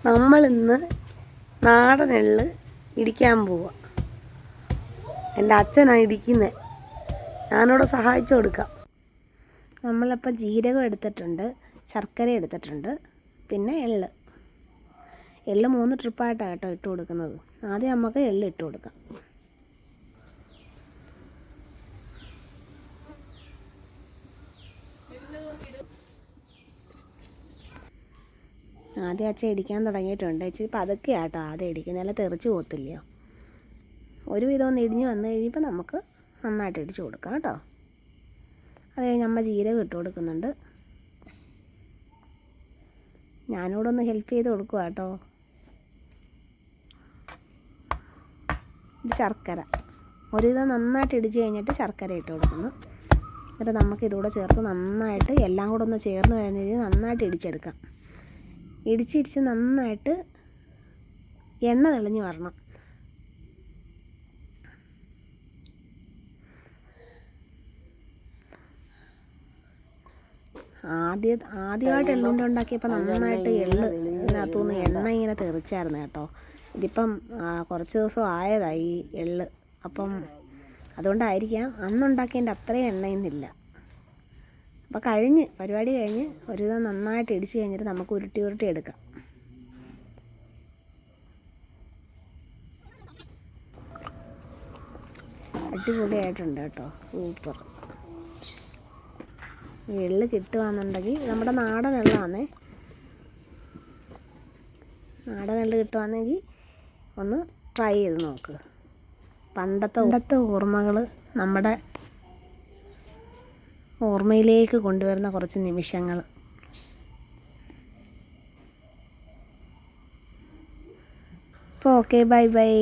നമ്മളിന്ന് നാടൻ എള്ള് ഇടിക്കാൻ പോവുക. എൻ്റെ അച്ഛനാണ് ഇടിക്കുന്നത്, ഞാനിവിടെ സഹായിച്ചു കൊടുക്കാം. നമ്മളിപ്പോൾ ജീരകം എടുത്തിട്ടുണ്ട്, ശർക്കര എടുത്തിട്ടുണ്ട്, പിന്നെ എള്ള് 3 ട്രിപ്പായിട്ടാണ് കേട്ടോ ഇട്ട് കൊടുക്കുന്നത്. ആദ്യം നമുക്ക് എള്ള് ഇട്ട് കൊടുക്കാം. ആദ്യം അച്ഛൻ ഇടിക്കാൻ തുടങ്ങിയിട്ടുണ്ട്. ഇച്ചിരി പതുക്കെയാട്ടോ ആദ്യം ഇടിക്കും, നല്ല തെറിച്ച് പോകത്തില്ലയോ. ഒരുവിധം ഒന്ന് ഇടിഞ്ഞ് വന്നു കഴിയുമ്പോൾ നമുക്ക് നന്നായിട്ട് ഇടിച്ചു കൊടുക്കാം കേട്ടോ. അത് കഴിഞ്ഞ് അമ്മ ജീരകം ഇട്ട് കൊടുക്കുന്നുണ്ട്. ഞാനിവിടെ ഒന്ന് ഹെൽപ്പ് ചെയ്ത് കൊടുക്കുക കേട്ടോ. ഇത് ശർക്കര ഒരുവിധം നന്നായിട്ട് ഇടിച്ച് കഴിഞ്ഞിട്ട് ശർക്കര ഇട്ട് കൊടുക്കുന്നു. എന്നിട്ട് നമുക്ക് ഇതുകൂടെ ചേർത്ത് നന്നായിട്ട് എല്ലാം കൂടെ ഒന്ന് ചേർന്ന് വരുന്ന രീതിയിൽ നന്നായിട്ട് ഇടിച്ചെടുക്കാം. ഇടിച്ചിടിച്ച് നന്നായിട്ട് എണ്ണ തെളിഞ്ഞ് വരണം. ആദ്യമായിട്ട് എള്ളുണ്ട ഉണ്ടാക്കിയപ്പോൾ നന്നായിട്ട് ഇതിനകത്തുനിന്ന് എണ്ണ ഇങ്ങനെ തെറിച്ചായിരുന്നു കേട്ടോ. ഇതിപ്പം കുറച്ച് ദിവസം ആയതായി എള്ള്, അപ്പം അതുകൊണ്ടായിരിക്കാം അന്നുണ്ടാക്കിയതിൻ്റെ അത്രയും എണ്ണയൊന്നുമില്ല. അപ്പോൾ പരിപാടി കഴിഞ്ഞ് ഒരുവിധം നന്നായിട്ട് ഇടിച്ച് കഴിഞ്ഞിട്ട് നമുക്ക് ഉരുട്ടി എടുക്കാം. അടിപൊളിയായിട്ടുണ്ട് കേട്ടോ, സൂപ്പർ. എള്ള് കിട്ടുകയാണെന്നുണ്ടെങ്കിൽ നമ്മുടെ നാടൻ എള്ളാണേ, നാടൻ എള്ള് കിട്ടുകയാണെങ്കിൽ ഒന്ന് ട്രൈ ചെയ്ത് നോക്ക്. പണ്ടത്തെ ഓർമ്മകൾ നമ്മുടെ ഓർമ്മയിലേക്ക് കൊണ്ടുവരുന്ന കുറച്ച് നിമിഷങ്ങൾ. അപ്പോൾ ഓക്കെ, ബൈ ബൈ.